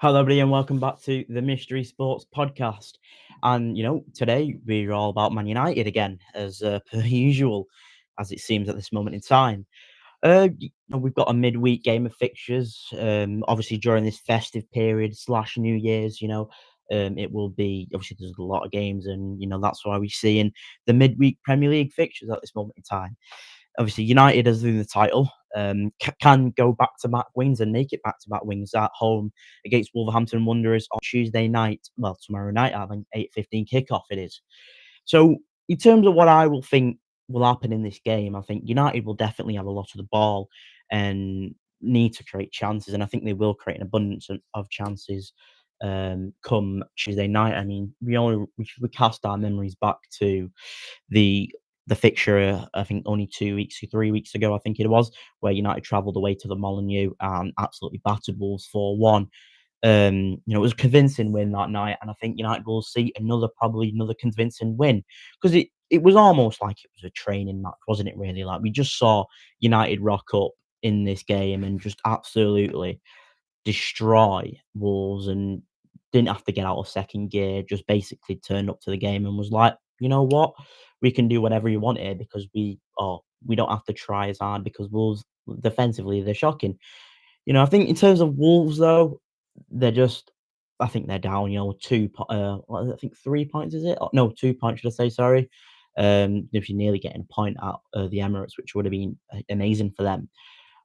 Hello, everybody, and welcome back to the Mystery Sports Podcast. And today we're all about Man United again, as per usual, as it seems at this moment in time. We've got a midweek game of fixtures. Obviously, during this festive period slash New Year's, it will be obviously there's a lot of games, and that's why we're seeing the midweek Premier League fixtures at this moment in time. Obviously, United as in the title can go back to back wins and make it back to back wins at home against Wolverhampton Wanderers on Tuesday night. Well, tomorrow night, I think 8:15 kickoff it is. So, in terms of what I will think will happen in this game, I think United will definitely have a lot of the ball and need to create chances, and I think they will create an abundance of chances come Tuesday night. I mean, we cast our memories back to the the fixture, I think only 2 weeks, 3 weeks ago, I think it was, where United travelled away to the Molineux and absolutely battered Wolves 4-1. It was a convincing win that night, and I think United will see probably another convincing win because it was almost like it was a training match, wasn't it? Really, like we just saw United rock up in this game and just absolutely destroy Wolves and didn't have to get out of second gear, just basically turned up to the game and was like, "You know what? We can do whatever you want here because we don't have to try as hard because Wolves defensively, they're shocking." I think in terms of Wolves though, they're just I think they're down, I think 3 points, is it? Oh, no, 2 points, should I say, sorry. If you're nearly getting a point out of the Emirates, which would have been amazing for them.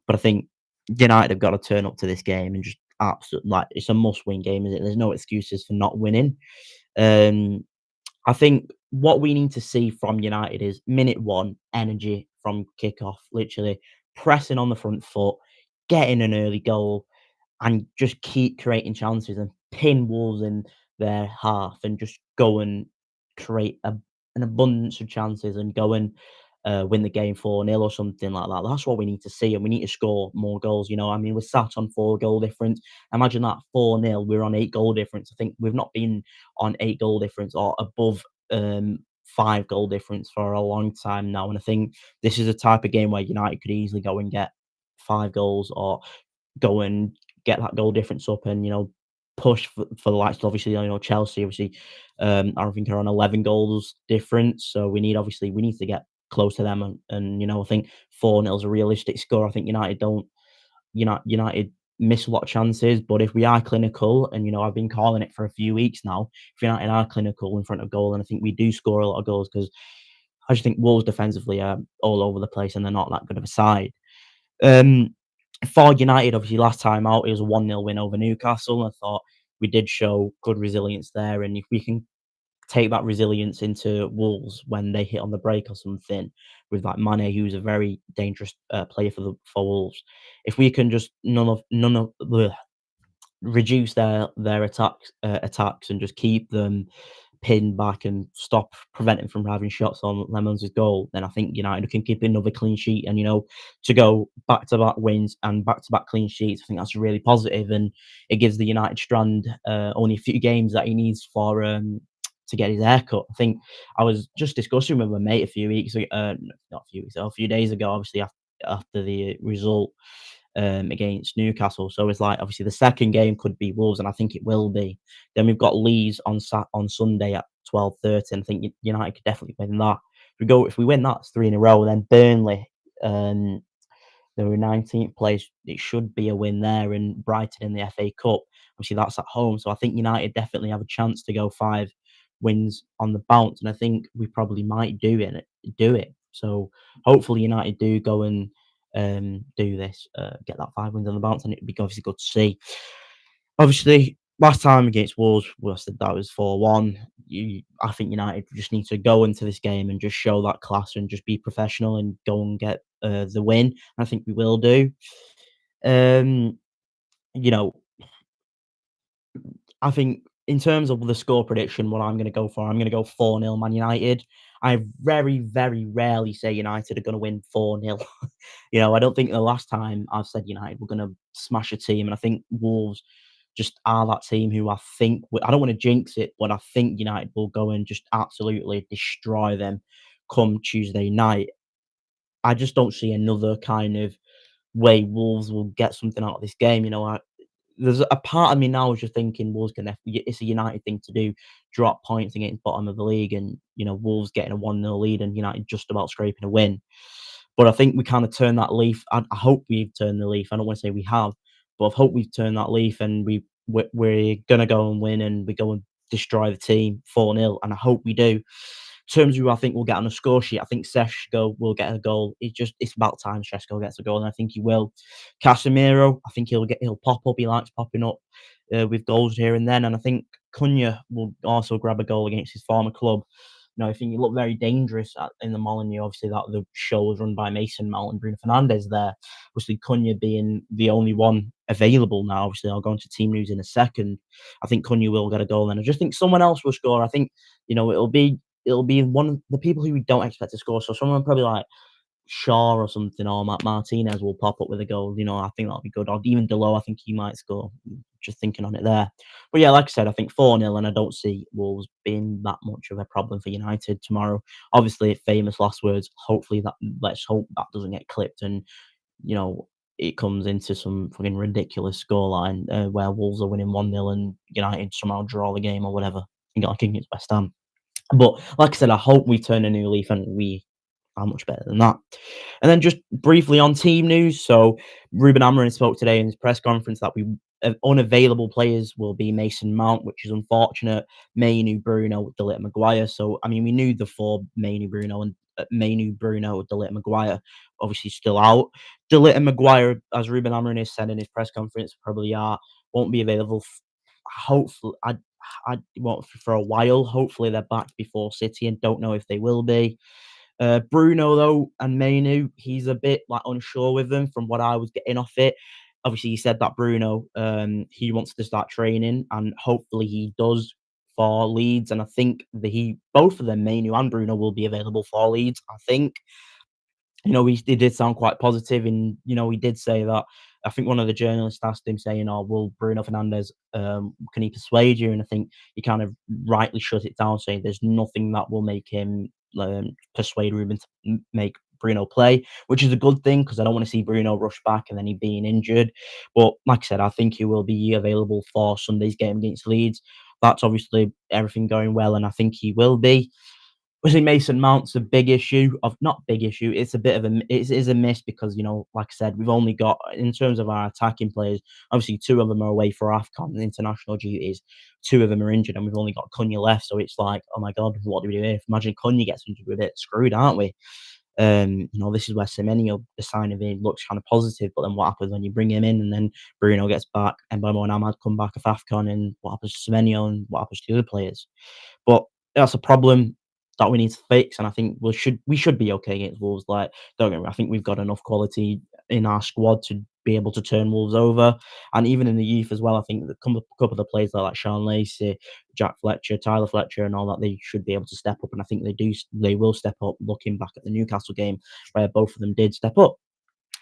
But I think United have got to turn up to this game and just absolutely like it's a must-win game, is it? There's no excuses for not winning. Um, I think what we need to see from United is minute one energy from kickoff, literally pressing on the front foot, getting an early goal, and just keep creating chances and pin Wolves in their half and just go and create an abundance of chances and go and win the game 4-0 or something like that. That's what we need to see, and we need to score more goals. I mean, we're sat on 4 goal difference. Imagine that 4-0. We're on 8 goal difference. I think we've not been on 8 goal difference or above 5 goal difference for a long time now. And I think this is a type of game where United could easily go and get 5 goals or go and get that goal difference up and, push for the likes of obviously, Chelsea, obviously, I think are on 11 goals difference. So we need to get close to them and I think 4-0 is a realistic score. I think United miss a lot of chances, but if we are clinical, and I've been calling it for a few weeks now, if United are clinical in front of goal, and I think we do score a lot of goals because I just think Wolves defensively are all over the place and they're not that good of a side. Um, for United, obviously, last time out, it was a 1-0 win over Newcastle. I thought we did show good resilience there. And if we can take that resilience into Wolves when they hit on the break or something, with like Mane, who's a very dangerous player for Wolves, if we can just reduce their attacks and just keep them pinned back and stop preventing from having shots on Lemons' goal, then I think United can keep another clean sheet. And to go back to back wins and back to back clean sheets, I think that's really positive, and it gives the United strand only a few games that he needs for to get his haircut. I think I was just discussing with my mate a few weeks ago, not a few weeks ago, a few days ago, obviously after the result against Newcastle. So it's like obviously the second game could be Wolves, and I think it will be. Then we've got Leeds on Sunday at 12:30, and I think United could definitely win that. If we win that, it's 3 in a row. Then Burnley, um, they're in 19th place. It should be a win there, and Brighton in the FA Cup. Obviously, that's at home, so I think United definitely have a chance to go 5 wins on the bounce, and I think we probably might do it. So hopefully, United do go and do this, get that 5 wins on the bounce, and it'd be obviously good to see. Obviously, last time against Wolves, well, I said that was 4-1. I think United just need to go into this game and just show that class and just be professional and go and get the win. I think we will do. Um, you know, I think in terms of the score prediction, what I'm going to go for, I'm going to go 4-0 Man United. I very, very rarely say United are going to win 4-0. I don't think the last time I've said United were going to smash a team, and I think Wolves just are that team who I don't want to jinx it, but I think United will go and just absolutely destroy them come Tuesday night. I just don't see another kind of way Wolves will get something out of this game. there's a part of me now is just thinking Wolves gonna it's a United thing to do, drop points against bottom of the league and, Wolves getting a 1-0 lead and United just about scraping a win. But I think we kinda turned that leaf. I hope we've turned the leaf. I don't wanna say we have, but I hope we've turned that leaf and we're gonna go and win and we go and destroy the team 4-0, and I hope we do. In terms of who I think will get on the score sheet, I think Seshko will get a goal. It's about time Seshko gets a goal, and I think he will. Casemiro, I think he'll pop up. He likes popping up with goals here and then, and I think Cunha will also grab a goal against his former club. I think he looked very dangerous in the Molineux. Obviously, that the show was run by Mason Mount and Bruno Fernandes there. Obviously, Cunha being the only one available now. Obviously, I'll go into team news in a second. I think Cunha will get a goal, and I just think someone else will score. I think it'll be one of the people who we don't expect to score. So someone probably like Shaw or something, or Martinez will pop up with a goal. I think that'll be good. Or even Delo, I think he might score. Just thinking on it there. But yeah, like I said, I think 4-0, and I don't see Wolves being that much of a problem for United tomorrow. Obviously, famous last words. Hopefully that let's hope that doesn't get clipped and you know it comes into some fucking ridiculous scoreline where Wolves are winning 1-0 and United somehow draw the game or whatever. I think it's West Ham. But like I said, I hope we turn a new leaf and we are much better than that. And then just briefly on team news. So Ruben Amorim spoke today in his press conference that we unavailable players will be Mason Mount, which is unfortunate. Mainu, Bruno, De Ligt, Maguire. So I mean, we knew the four Mainu, Bruno, De Ligt, Maguire, obviously still out. De Ligt and Maguire, as Ruben Amorim has said in his press conference, probably won't be available. Hopefully, I won't for a while. Hopefully, they're back before City, and don't know if they will be. Bruno though and Mainu, he's a bit like unsure with them from what I was getting off it. Obviously, he said that Bruno, he wants to start training, and hopefully he does for Leeds. And I think that he, both of them, Mainu and Bruno, will be available for Leeds. I think he did sound quite positive, and he did say that. I think one of the journalists asked him, saying, "Oh, will Bruno Fernandes, can he persuade you?" And I think he kind of rightly shut it down, saying there's nothing that will make him persuade Ruben to make Bruno play, which is a good thing because I don't want to see Bruno rush back and then he being injured. But like I said, I think he will be available for Sunday's game against Leeds. That's obviously everything going well, and I think he will be. Obviously, Mason Mount's a big issue of not big issue. It's a bit of it is a miss because like I said, we've only got in terms of our attacking players. Obviously, two of them are away for AFCON and international duties. Two of them are injured, and we've only got Cunha left. So it's like, oh my god, what do we do here? Imagine Cunha gets injured with it, screwed, aren't we? This is where Semenyo, the sign of it looks kind of positive, but then what happens when you bring him in and then Bruno gets back and Mbeumo and Ahmad come back of AFCON, and what happens to Semenyo and what happens to the other players? But that's a problem that we need to fix, and I think we should be okay against Wolves. Like, don't get me wrong, I think we've got enough quality in our squad to be able to turn Wolves over, and even in the youth as well. I think a couple of the players like Sean Lacey, Jack Fletcher, Tyler Fletcher, and all that, they should be able to step up, and I think they do. They will step up. Looking back at the Newcastle game, where both of them did step up,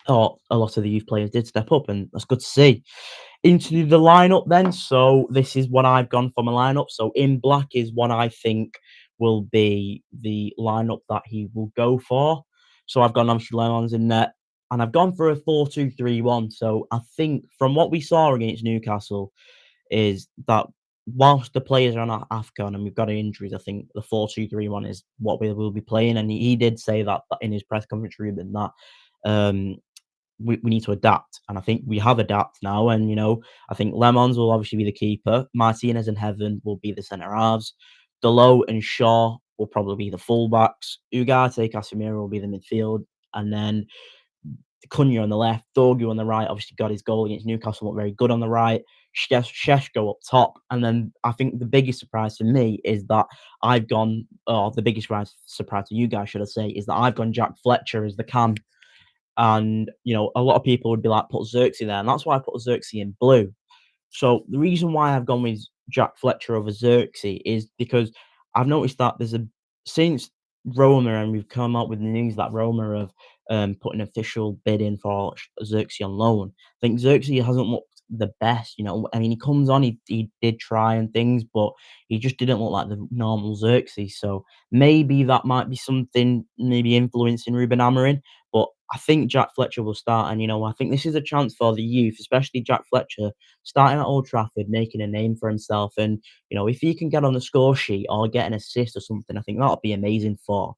or a lot of the youth players did step up, and that's good to see. Into the lineup then. So this is what I've gone for my lineup. So in black is what I think will be the lineup that he will go for. So I've gone obviously Lemons in net, and I've gone for a 4-2-3-1. So I think from what we saw against Newcastle is that whilst the players are on AFCON and we've got injuries, I think the 4-2-3-1 is what we will be playing. And he did say that in his press conference, Ruben, that um, we need to adapt, and I think we have adapted now. And I think Lemons will obviously be the keeper. Martinez and Heaven will be the centre halves. Delo and Shaw will probably be the fullbacks. Ugarte, Casemiro will be the midfield, and then Cunha on the left, Dorgu on the right. Obviously, got his goal against Newcastle, not very good on the right. Sheshko up top, and then I think the biggest surprise for me is that I've gone. Oh, the biggest surprise to you guys, should I say, is that I've gone Jack Fletcher as the cam. And a lot of people would be like, put Xerxes there, and that's why I put Xerxes in blue. So the reason why I've gone with Jack Fletcher over Xerxes is because I've noticed that since Roma, and we've come out with the news that Roma have put an official bid in for Xerxes on loan. I think Xerxes hasn't looked the best. I mean, he comes on, he did try and things, but he just didn't look like the normal Xerxes. So maybe that might be something, maybe influencing Ruben Amorim. But I think Jack Fletcher will start, and I think this is a chance for the youth, especially Jack Fletcher, starting at Old Trafford, making a name for himself. And if he can get on the score sheet or get an assist or something, I think that'll be amazing for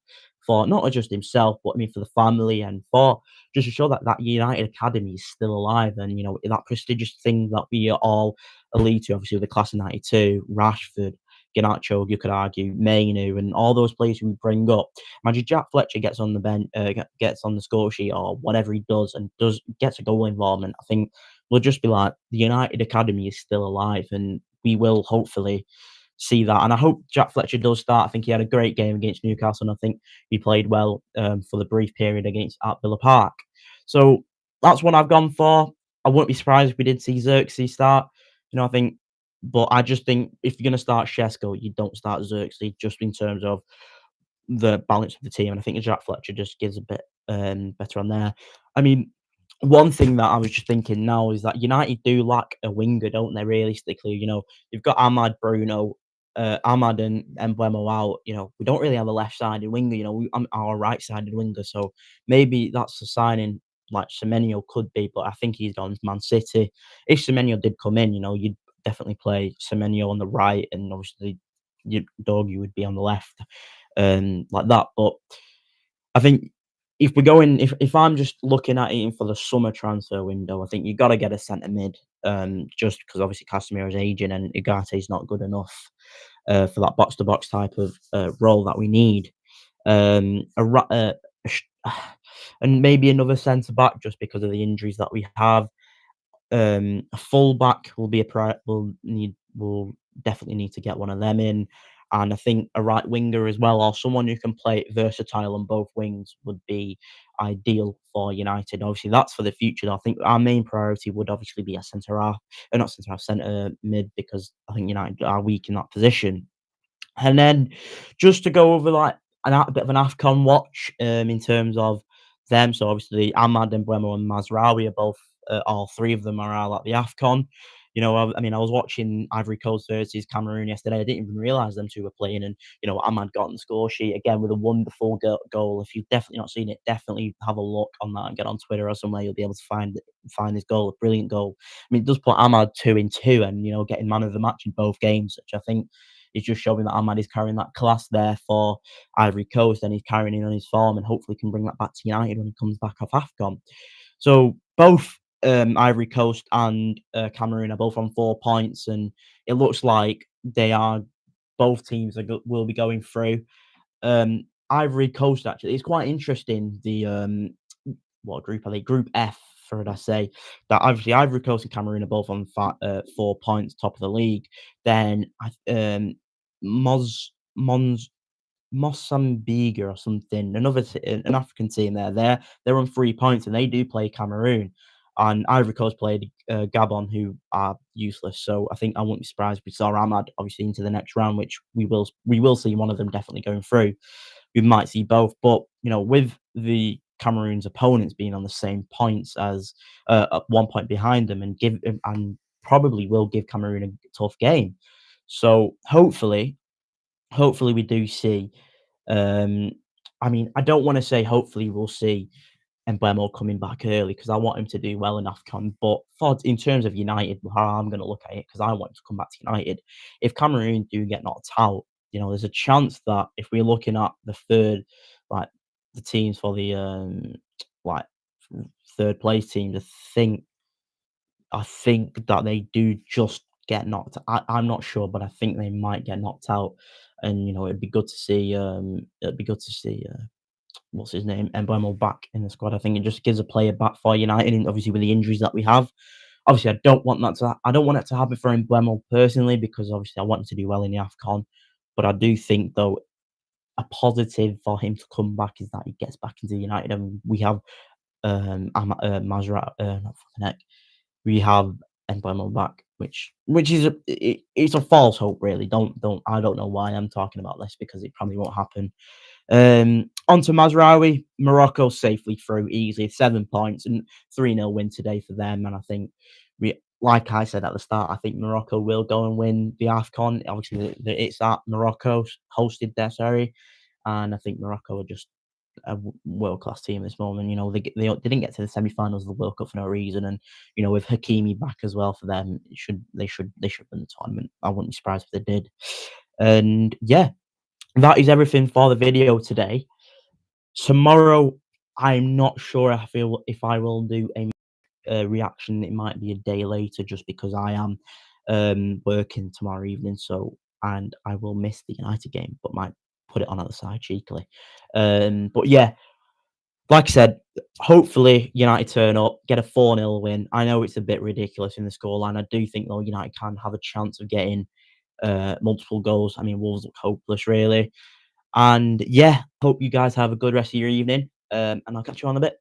not just himself, but I mean for the family and for just to show that that United Academy is still alive, and that prestigious thing that we all allude to, obviously with the class of '92, Rashford, Garnacho, you could argue, Mainu, and all those players who we bring up. Imagine Jack Fletcher gets on the bench, gets on the score sheet or whatever he does, and gets a goal involvement. I think we'll just be like the United Academy is still alive, and we will hopefully see that. And I hope Jack Fletcher does start. I think he had a great game against Newcastle, and I think he played well for the brief period against at Villa Park. So that's what I've gone for. I wouldn't be surprised if we did see Xerxes start. I think, but I just think if you're going to start Shesko, you don't start Xerxes just in terms of the balance of the team, and I think Jack Fletcher just gives a bit better on there. I mean, one thing that I was just thinking now is that United do lack a winger, don't they? Realistically, you've got Ahmad, Bruno, Ahmad and Mbeumo out. We don't really have a left-sided winger. Our right-sided winger, so maybe that's a signing like Semenyo could be, but I think he's gone to Man City. If Semenyo did come in, you'd definitely play Semenyo on the right, and obviously, Doggy would be on the left like that. But I think if we're going, if I'm just looking at it for the summer transfer window, I think you got to get a centre mid, just because obviously Casemiro is aging and Ugarte is not good enough for that box to box type of role that we need. A sh- and maybe another centre back just because of the injuries that we have. A fullback will be a will definitely need to get one of them in, and I think a right winger as well, or someone who can play versatile on both wings would be ideal for United. Obviously, that's for the future. I think our main priority would obviously be a centre half, not centre half, centre mid, because I think United are weak in that position. And then just to go over like a bit of an AFCON watch in terms of them. So obviously Ahmad and Mbeumo and Mazraoui are both, all three of them are out at the AFCON. I mean, I was watching Ivory Coast versus Cameroon yesterday. I didn't even realise them two were playing, and Ahmad got on the score sheet again with a wonderful goal. If you've definitely not seen it, definitely have a look on that and get on Twitter or somewhere. You'll be able to find this goal, a brilliant goal. I mean, it does put Ahmad 2 in 2, and getting man of the match in both games, which I think is just showing that Ahmad is carrying that class there for Ivory Coast, and he's carrying in on his form, and hopefully can bring that back to United when he comes back off AFCON. So both Ivory Coast and Cameroon are both on 4 points, and it looks like they are both teams will be going through. Ivory Coast actually, it's quite interesting. The what group are they? Group F, for I say that obviously Ivory Coast and Cameroon are both on 4 points, top of the league. Then Mos Mons Mozambique or something, an African team there. They're on 3 points, and they do play Cameroon. And Ivory Coast played Gabon, who are useless. So I think I wouldn't be surprised if we saw Ahmad obviously into the next round, which we will see one of them definitely going through. We might see both, but with the Cameroon's opponents being on the same points as at 1 point behind them, and probably will give Cameroon a tough game. So hopefully we do see um, I mean, I don't wanna say hopefully we'll see Mbeumo coming back early because I want him to do well in AFCON, but for in terms of United, how I'm gonna look at it, because I want him to come back to United. If Cameroon do get knocked out, there's a chance that if we're looking at the third, like, the teams for the, like, 3rd place teams, I think that they do just get knocked. I'm not sure, but I think they might get knocked out, and it'd be good to see. It'd be good to see. What's his name? Mbeumo back in the squad. I think it just gives a player back for United, and obviously with the injuries that we have. Obviously, I don't want it to happen for Mbeumo personally, because obviously I want him to do well in the Afcon. But I do think though a positive for him to come back is that he gets back into United, and we have not fucking heck, we have Mbeumo back, which is it's a false hope, really. Don't I don't know why I'm talking about this, because it probably won't happen. On to Mazraoui, Morocco safely through easily, 7 points and 3-0 win today for them. And I think like I said at the start, I think Morocco will go and win the AFCON. Obviously, it's at Morocco hosted there, sorry, and I think Morocco are just world class team at this moment. You know, they didn't get to the semi-finals of the World Cup for no reason, and you know, with Hakimi back as well for them, they should win the tournament. I wouldn't be surprised if they did. And yeah, that is everything for the video today. Tomorrow, I'm not sure if I will do a reaction. It might be a day later just because I am working tomorrow evening. So, and I will miss the United game, but might put it on at the side cheekily. But yeah, like I said, hopefully United turn up, get a 4-0 win. I know it's a bit ridiculous in the scoreline. I do think though United can have a chance of getting multiple goals. I mean, Wolves look hopeless, really. And yeah, hope you guys have a good rest of your evening. And I'll catch you on a bit.